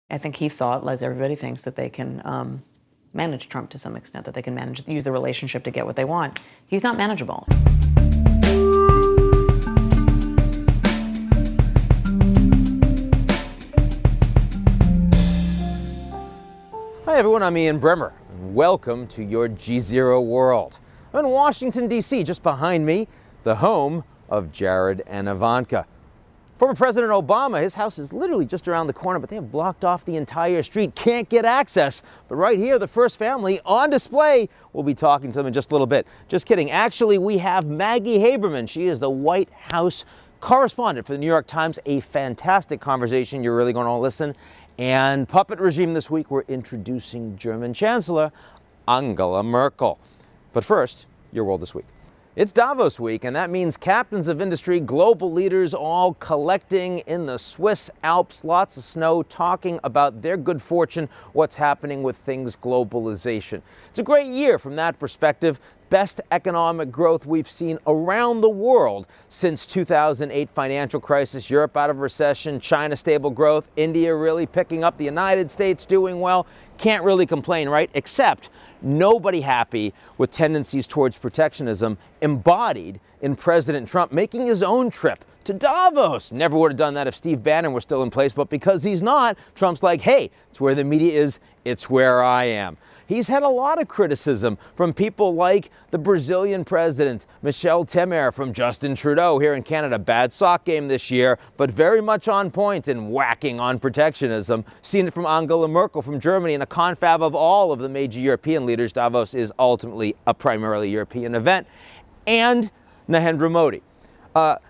I think he thought, as everybody thinks, that they can manage Trump to some extent, that they can use the relationship to get what they want. He's not manageable. Hi everyone, I'm Ian Bremmer, and welcome to your GZERO World. I'm in Washington, D.C., just behind me, the home of Jared and Ivanka. Former President Obama, his house is literally just around the corner, but they have blocked off the entire street, can't get access. But right here, the first family on display. We'll be talking to them in just a little bit. Just kidding. Actually, we have Maggie Haberman. She is the White House correspondent for the New York Times. A fantastic conversation. You're really going to listen. And puppet regime this week, we're introducing German Chancellor Angela Merkel. But first, your world this week. It's Davos week, and that means captains of industry, global leaders all collecting in the Swiss Alps, lots of snow, talking about their good fortune, what's happening with things globalization. It's a great year from that perspective. Best economic growth we've seen around the world since 2008 financial crisis, Europe out of recession, China stable growth, India really picking up, the United States doing well. Can't really complain, right? Except nobody happy with tendencies towards protectionism embodied in President Trump making his own trip to Davos. Never would have done that if Steve Bannon were still in place, but because he's not, Trump's like, hey, it's where the media is, it's where I am. He's had a lot of criticism from people like the Brazilian president, Michel Temer, from Justin Trudeau here in Canada. Bad sock game this year, but very much on point and whacking on protectionism. Seen it from Angela Merkel from Germany in a confab of all of the major European leaders. Davos is ultimately a primarily European event. And Narendra Modi.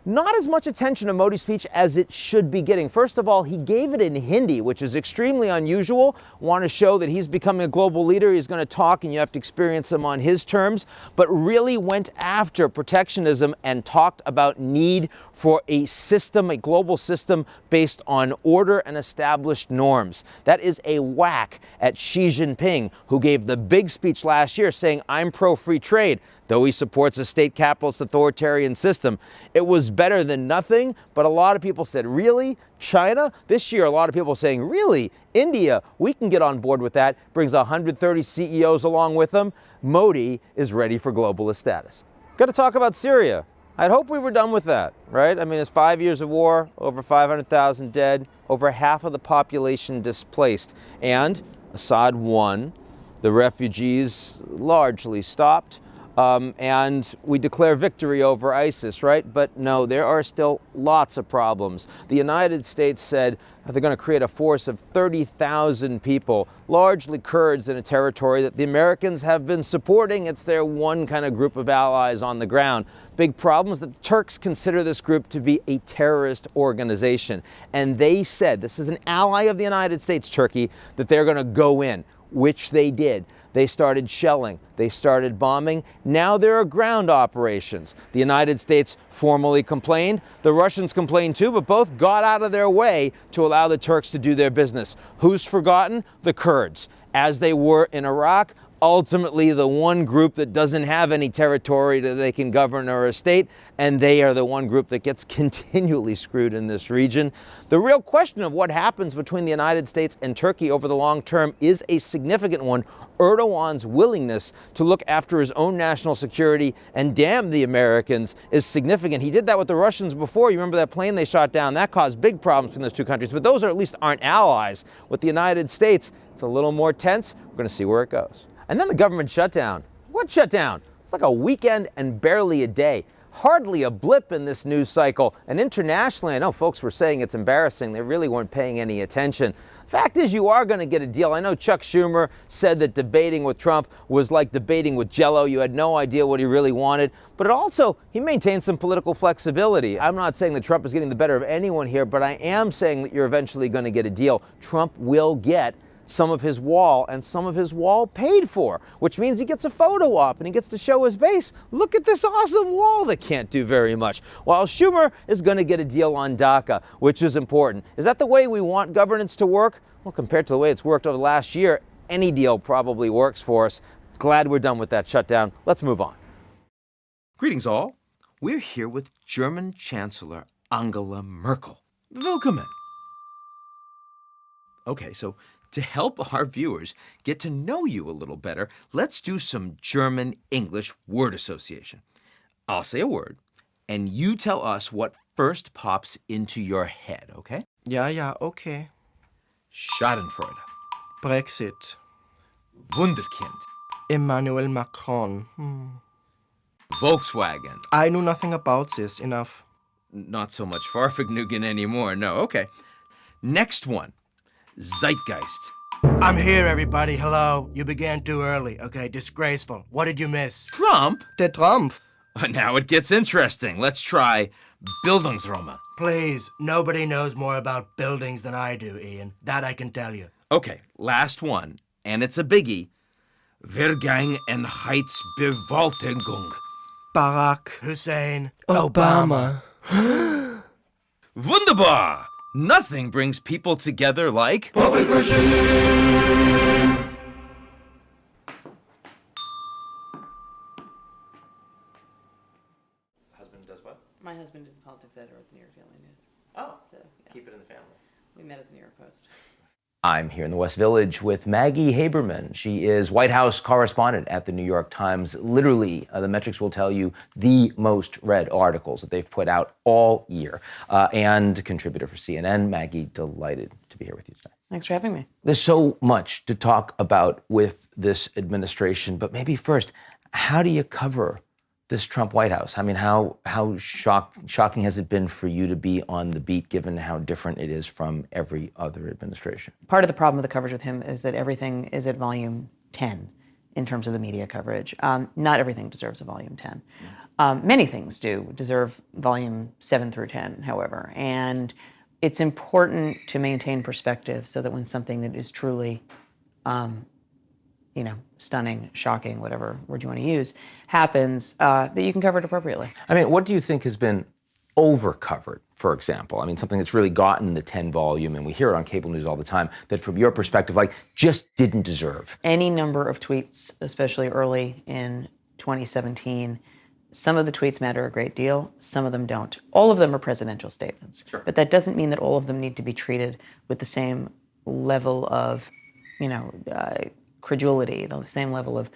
Not as much attention to Modi's speech as it should be getting. First of all, he gave it in Hindi, which is extremely unusual. Want to show that he's becoming a global leader. He's going to talk and you have to experience him on his terms, but really went after protectionism and talked about need for a system, a global system based on order and established norms. That is a whack at Xi Jinping, who gave the big speech last year saying, I'm pro-free trade, though he supports a state capitalist authoritarian system. It was better than nothing, but a lot of people said, really? China? This year, a lot of people saying, really? India? We can get on board with that. Brings 130 CEOs along with him. Modi is ready for globalist status. Got to talk about Syria. I'd hope we were done with that, right? I mean, it's 5 years of war, over 500,000 dead, over half of the population displaced. And Assad won. The refugees largely stopped. And we declare victory over ISIS, right? But no, there are still lots of problems. The United States said they're going to create a force of 30,000 people, largely Kurds in a territory that the Americans have been supporting. It's their one kind of group of allies on the ground. Big problem is that the Turks consider this group to be a terrorist organization. And they said, this is an ally of the United States, Turkey, that they're going to go in, which they did. They started shelling, they started bombing. Now there are ground operations. The United States formally complained. The Russians complained too, but both got out of their way to allow the Turks to do their business. Who's forgotten? The Kurds. As they were in Iraq, ultimately the one group that doesn't have any territory that they can govern or a state, and they are the one group that gets continually screwed in this region. The real question of what happens between the United States and Turkey over the long term is a significant one. Erdogan's willingness to look after his own national security and damn the Americans is significant. He did that with the Russians before. You remember that plane they shot down? That caused big problems in those two countries, but those are at least aren't allies. With the United States, it's a little more tense. We're going to see where it goes. And then the government shutdown. What shutdown? It's like a weekend and barely a day. Hardly a blip in this news cycle. And internationally, I know folks were saying it's embarrassing. They really weren't paying any attention. Fact is, you are going to get a deal. I know Chuck Schumer said that debating with Trump was like debating with Jell-O. You had no idea what he really wanted. But he maintained some political flexibility. I'm not saying that Trump is getting the better of anyone here, but I am saying that you're eventually going to get a deal. Trump will get some of his wall and some of his wall paid for, which means he gets a photo op and he gets to show his base. Look at this awesome wall that can't do very much. While Schumer is going to get a deal on DACA, which is important. Is that the way we want governance to work? Well, compared to the way it's worked over the last year, any deal probably works for us. Glad we're done with that shutdown. Let's move on. Greetings all. We're here with German Chancellor Angela Merkel. Willkommen. Okay, so to help our viewers get to know you a little better, let's do some German-English word association. I'll say a word, and you tell us what first pops into your head, okay? Ja, okay. Schadenfreude, Brexit. Wunderkind, Emmanuel Macron. Volkswagen. I knew nothing about this. Enough. Not so much Farfignugan anymore, no, okay. Next one, Zeitgeist. I'm here, everybody. Hello. You began too early, okay? Disgraceful. What did you miss? Trump? Der Trump. Now it gets interesting. Let's try Bildungsroman. Please, nobody knows more about buildings than I do, Ian. That I can tell you. Okay, last one, and it's a biggie. Vergangenheitsbewältigung. Barack Hussein. Obama. Wunderbar! Nothing brings people together like Husband does what? My husband is the politics editor at the New York Daily News. Oh, So, yeah. keep it in the family. We met at the New York Post. I'm here in the West Village with Maggie Haberman. She is White House correspondent at the New York Times. Literally, the metrics will tell you the most read articles that they've put out all year, and contributor for CNN. Maggie, delighted to be here with you today. Thanks for having me. There's so much to talk about with this administration, but maybe first, how do you cover this Trump White House? I mean, how shocking has it been for you to be on the beat, given how different it is from every other administration? Part of the problem with the coverage with him is that everything is at volume 10 in terms of the media coverage. Not everything deserves a volume 10. Many things do deserve volume 7 through 10, however. And it's important to maintain perspective so that when something that is truly stunning, shocking, whatever word you want to use, happens, that you can cover it appropriately. I mean, what do you think has been over-covered, for example? I mean, something that's really gotten the 10 volume, and we hear it on cable news all the time, that from your perspective, just didn't deserve. Any number of tweets, especially early in 2017, some of the tweets matter a great deal, some of them don't. All of them are presidential statements. Sure. But that doesn't mean that all of them need to be treated with the same level of, credulity, the same level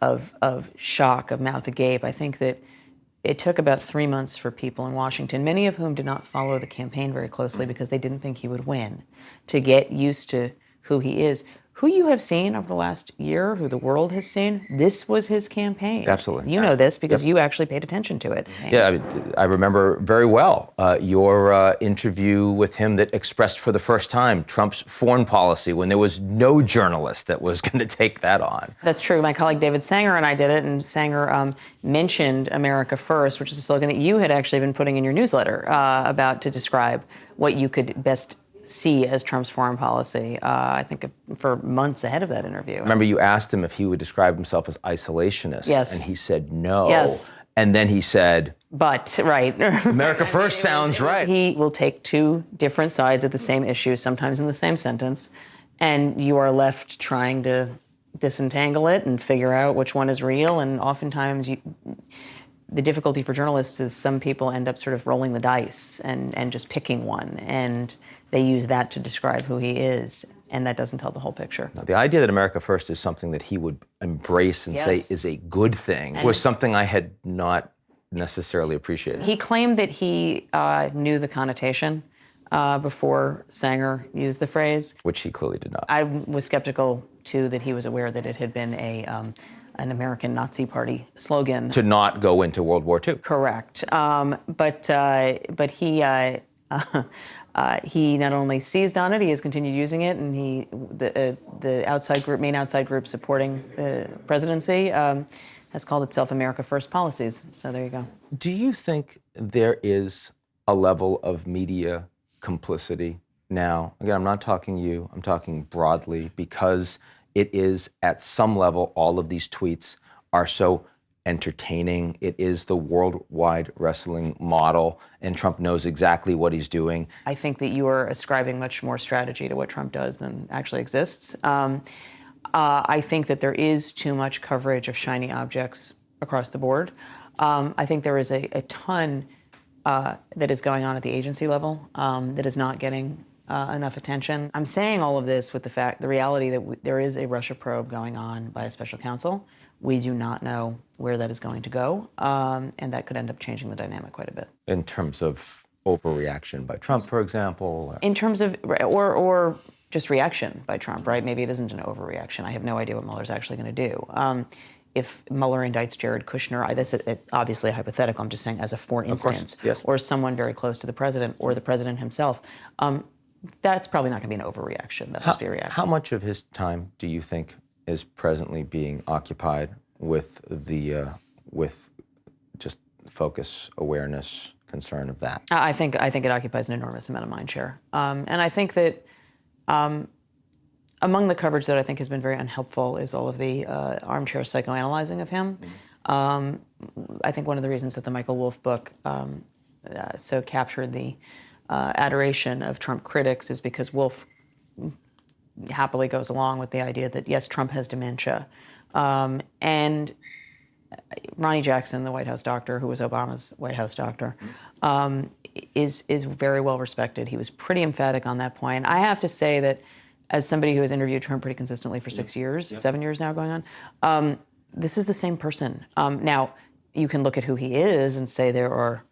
of shock, of mouth agape. I think that it took about 3 months for people in Washington, many of whom did not follow the campaign very closely because they didn't think he would win, to get used to who he is. Who you have seen over the last year, who the world has seen, this was his campaign. Absolutely. You know this because you actually paid attention to it. Yeah, I remember very well your interview with him that expressed for the first time Trump's foreign policy when there was no journalist that was going to take that on. That's true. My colleague David Sanger and I did it, and Sanger mentioned America First, which is a slogan that you had actually been putting in your newsletter to describe what you could best see as Trump's foreign policy, I think for months ahead of that interview. Remember, you asked him if he would describe himself as isolationist, Yes. and he said no. Yes. And then he said, But, right. America First sounds right. He will take two different sides of the same issue, sometimes in the same sentence, and you are left trying to disentangle it and figure out which one is real, and oftentimes the difficulty for journalists is some people end up sort of rolling the dice and just picking one, and they use that to describe who he is, and that doesn't tell the whole picture. Now, the idea that America First is something that he would embrace and say Yes. is a good thing was something I had not necessarily appreciated. He claimed that he knew the connotation before Sanger used the phrase. Which he clearly did not. I was skeptical, too, that he was aware that it had been an American Nazi Party slogan. To not go into World War II. Correct. But he not only seized on it, he has continued using it, and the main outside group supporting the presidency has called itself America First Policies. So there you go. Do you think there is a level of media complicity now? Again, I'm not talking you, I'm talking broadly, because it is at some level, all of these tweets are so entertaining. It is the worldwide wrestling model, and Trump knows exactly what he's doing. I think that you are ascribing much more strategy to what Trump does than actually exists. I think that there is too much coverage of shiny objects across the board. I think there is a ton that is going on at the agency level that is not getting enough attention. I'm saying all of this with the reality that there is a Russia probe going on by a special counsel. We do not know where that is going to go, and that could end up changing the dynamic quite a bit. In terms of overreaction by Trump, for example? In terms of, or just reaction by Trump, right? Maybe it isn't an overreaction. I have no idea what Mueller's actually going to do. If Mueller indicts Jared Kushner, this is obviously hypothetical, I'm just saying as a for instance, yes. Or someone very close to the president or the president himself, that's probably not going to be an overreaction. That must be a reaction. How much of his time do you think is presently being occupied with with just focus, awareness, concern of that? I think it occupies an enormous amount of mind share, and I think that among the coverage that I think has been very unhelpful is all of the armchair psychoanalyzing of him. I think one of the reasons that the Michael Wolff book so captured the adoration of Trump critics is because Wolff happily goes along with the idea that, yes, Trump has dementia. And Ronnie Jackson, the White House doctor, who was Obama's White House doctor, is very well respected. He was pretty emphatic on that point. I have to say that as somebody who has interviewed Trump pretty consistently for 6 years, 7 years now going on, this is the same person. Now, you can look at who he is and say there are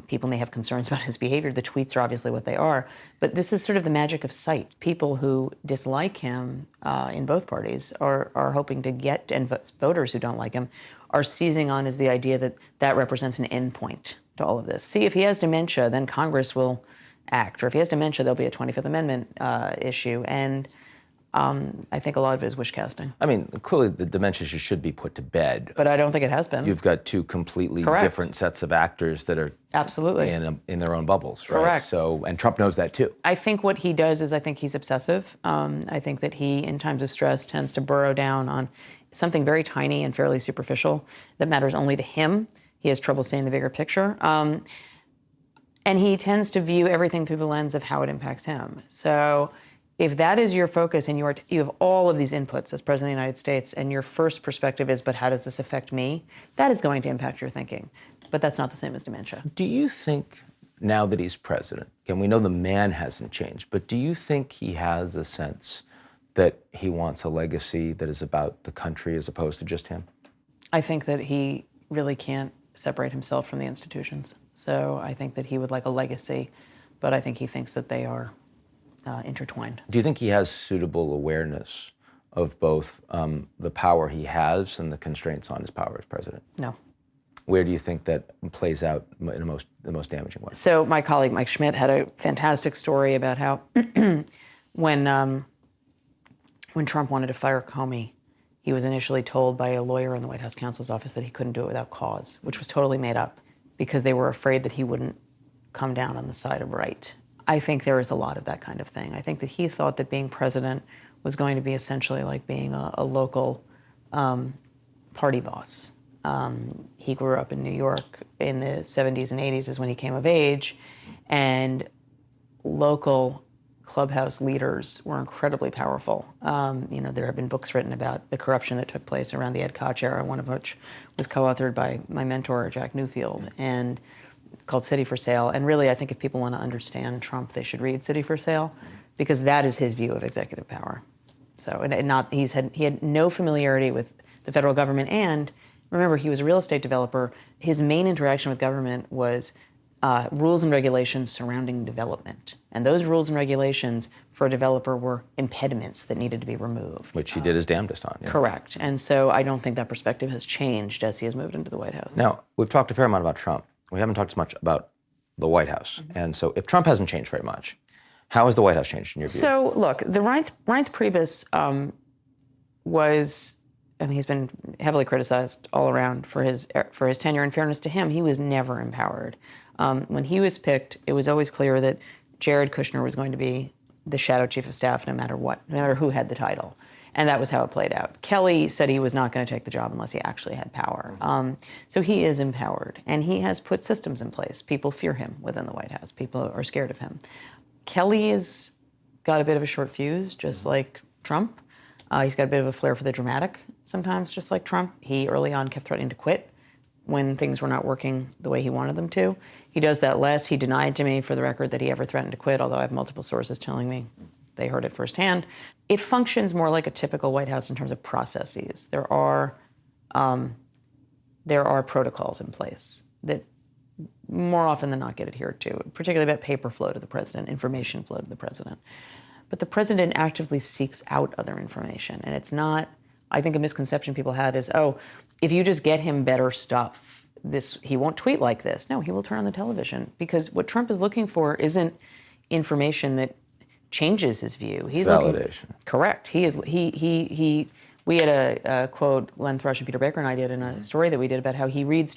people may have concerns about his behavior. The tweets are obviously what they are. But this is sort of the magic of sight. People who dislike him in both parties are hoping to get, and voters who don't like him are seizing on as the idea that that represents an endpoint to all of this. See, if he has dementia, then Congress will act. Or if he has dementia, there'll be a 25th Amendment issue. And I think a lot of it is wish casting. I mean, clearly the dementia issue should be put to bed. But I don't think it has been. You've got two completely Correct. different sets of actors that are absolutely in their own bubbles, right? Correct. So, and Trump knows that too. I think what he does is I think he's obsessive. I think that he, in times of stress, tends to burrow down on something very tiny and fairly superficial that matters only to him. He has trouble seeing the bigger picture. And he tends to view everything through the lens of how it impacts him. So if that is your focus and you have all of these inputs as President of the United States and your first perspective is, but how does this affect me? That is going to impact your thinking. But that's not the same as dementia. Do you think, now that he's president, and we know the man hasn't changed, but do you think he has a sense that he wants a legacy that is about the country as opposed to just him? I think that he really can't separate himself from the institutions. So I think that he would like a legacy, but I think he thinks that they are intertwined. Do you think he has suitable awareness of both the power he has and the constraints on his power as president? No. Where do you think that plays out in the most damaging way? So my colleague Mike Schmidt had a fantastic story about how when Trump wanted to fire Comey, he was initially told by a lawyer in the White House counsel's office that he couldn't do it without cause, which was totally made up because they were afraid that he wouldn't come down on the side of right. I think there is a lot of that kind of thing. I think that he thought that being president was going to be essentially like being a local party boss. He grew up in New York in the 70s and 80s is when he came of age, and local clubhouse leaders were incredibly powerful. There have been books written about the corruption that took place around the Ed Koch era, one of which was co-authored by my mentor, Jack Newfield, and called City for Sale. And really, I think if people want to understand Trump, they should read City for Sale, because that is his view of executive power. So, he had no familiarity with the federal government, and remember, he was a real estate developer. His main interaction with government was rules and regulations surrounding development. And those rules and regulations for a developer were impediments that needed to be removed. Which he did his damnedest on. Yeah. Correct. And so I don't think that perspective has changed as he has moved into the White House. Now, we've talked a fair amount about Trump. We haven't talked as much about the White House. Mm-hmm. And so if Trump hasn't changed very much, how has the White House changed in your view? So look, the Reince Priebus was, he's been heavily criticized all around for his tenure. In fairness to him, he was never empowered. When he was picked, it was always clear that Jared Kushner was going to be the shadow chief of staff no matter what, no matter who had the title. And that was how it played out. Kelly said he was not going to take the job unless he actually had power. So he is empowered, and he has put systems in place. People fear him within the White House. People are scared of him. Kelly has got a bit of a short fuse, just like Trump. He's got a bit of a flair for the dramatic sometimes, just like Trump. He early on kept threatening to quit when things were not working the way he wanted them to. He does that less. He denied to me, for the record, that he ever threatened to quit, although I have multiple sources telling me they heard it firsthand. It functions more like a typical White House in terms of processes. There are protocols in place that more often than not get adhered to, particularly about paper flow to the president, information flow to the president. But the president actively seeks out other information. And it's not, I think a misconception people had is, oh, if you just get him better stuff, he won't tweet like this. No, he will turn on the television, because what Trump is looking for isn't information that changes his view. He's validation. Correct. We had a quote Glenn Thrush and Peter Baker and I did in a story that we did about how he reads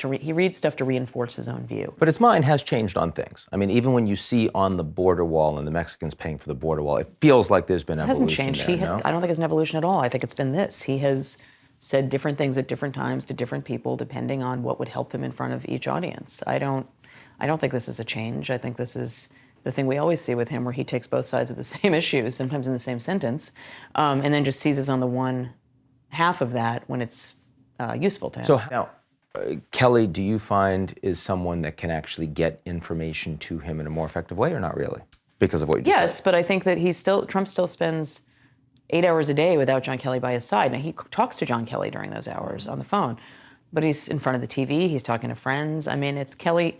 stuff to reinforce his own view. But his mind has changed on things. I mean, even when you see on the border wall and the Mexicans paying for the border wall, it feels like there's been evolution. It hasn't changed. There, no? I don't think it's an evolution at all. I think it's been this. He has said different things at different times to different people, depending on what would help him in front of each audience. I don't think this is a change. I think this is the thing we always see with him, where he takes both sides of the same issue, sometimes in the same sentence, and then just seizes on the one half of that when it's useful to him. So now, Kelly, do you find is someone that can actually get information to him in a more effective way, or not really, because of what you just said? Yes, but I think that Trump still spends 8 hours a day without John Kelly by his side. Now, he talks to John Kelly during those hours on the phone, but he's in front of the TV, he's talking to friends. I mean, it's Kelly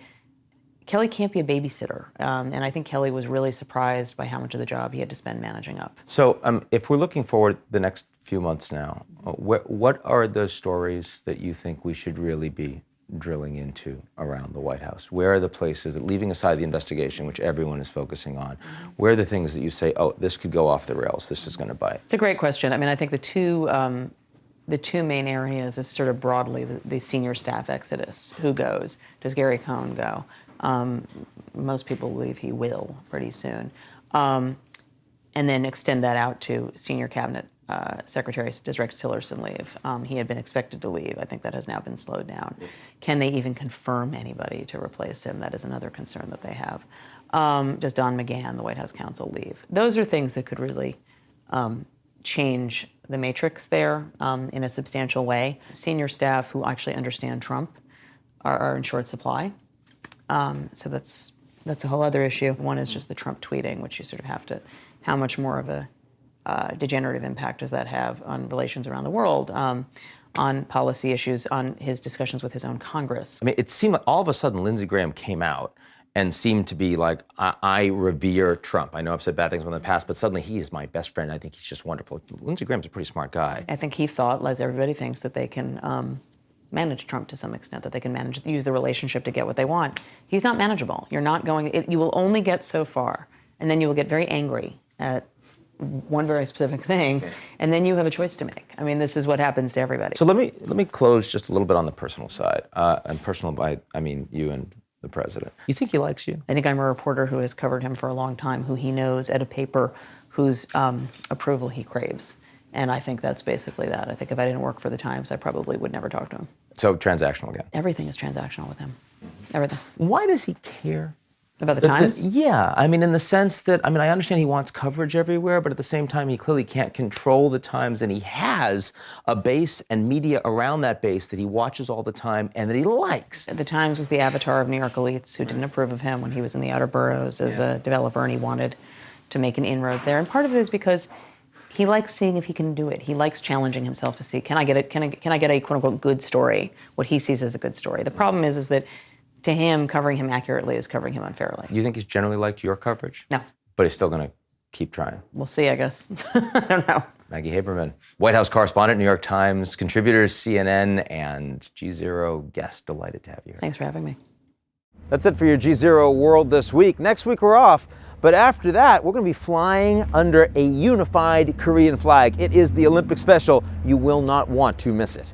can't be a babysitter, and I think Kelly was really surprised by how much of the job he had to spend managing up. So if we're looking forward the next few months now, what are the stories that you think we should really be drilling into around the White House? Where are the places that, leaving aside the investigation, which everyone is focusing on, where are the things that you say, oh, this could go off the rails, this is going to bite? It's a great question. I mean, I think the two main areas is sort of broadly the senior staff exodus. Who goes? Does Gary Cohn go? Most people believe he will pretty soon. And then extend that out to senior cabinet secretaries. Does Rex Tillerson leave? He had been expected to leave. I think that has now been slowed down. Can they even confirm anybody to replace him? That is another concern that they have. Does Don McGahn, the White House counsel, leave? Those are things that could really change the matrix there in a substantial way. Senior staff who actually understand Trump are in short supply. So that's a whole other issue. One is just the Trump tweeting, which you sort of have to, how much more of a degenerative impact does that have on relations around the world, on policy issues, on his discussions with his own Congress? I mean, it seemed like all of a sudden Lindsey Graham came out and seemed to be like, I revere Trump. I know I've said bad things about him in the past, but suddenly he is my best friend. I think he's just wonderful. Lindsey Graham's a pretty smart guy. I think he thought, as everybody thinks, that they can manage Trump to some extent, that they can use the relationship to get what they want. He's not manageable. You're not going, you will only get so far, and then you will get very angry at one very specific thing, and then you have a choice to make. I mean, this is what happens to everybody. So let me close just a little bit on the personal side, and personal by, I mean you and the president. You think he likes you? I think I'm a reporter who has covered him for a long time, who he knows at a paper whose approval he craves. And I think that's basically that. I think if I didn't work for the Times, I probably would never talk to him. So transactional again? Everything is transactional with him. Everything. Why does he care? About the Times? Yeah, I mean, in the sense that, I mean, I understand he wants coverage everywhere, but at the same time, he clearly can't control the Times, and he has a base and media around that base that he watches all the time and that he likes. The Times was the avatar of New York elites who didn't approve of him when he was in the outer boroughs as a developer, and he wanted to make an inroad there. And part of it is because he likes seeing if he can do it. He likes challenging himself to see, can I get a quote unquote good story, what he sees as a good story. The problem is that to him, covering him accurately is covering him unfairly. Do you think he's generally liked your coverage? No. But he's still going to keep trying? We'll see, I guess. I don't know. Maggie Haberman, White House correspondent, New York Times, contributor, CNN, and GZERO guest. Delighted to have you here. Thanks for having me. That's it for your GZERO World this week. Next week we're off, but after that we're going to be flying under a unified Korean flag. It is the Olympic special. You will not want to miss it.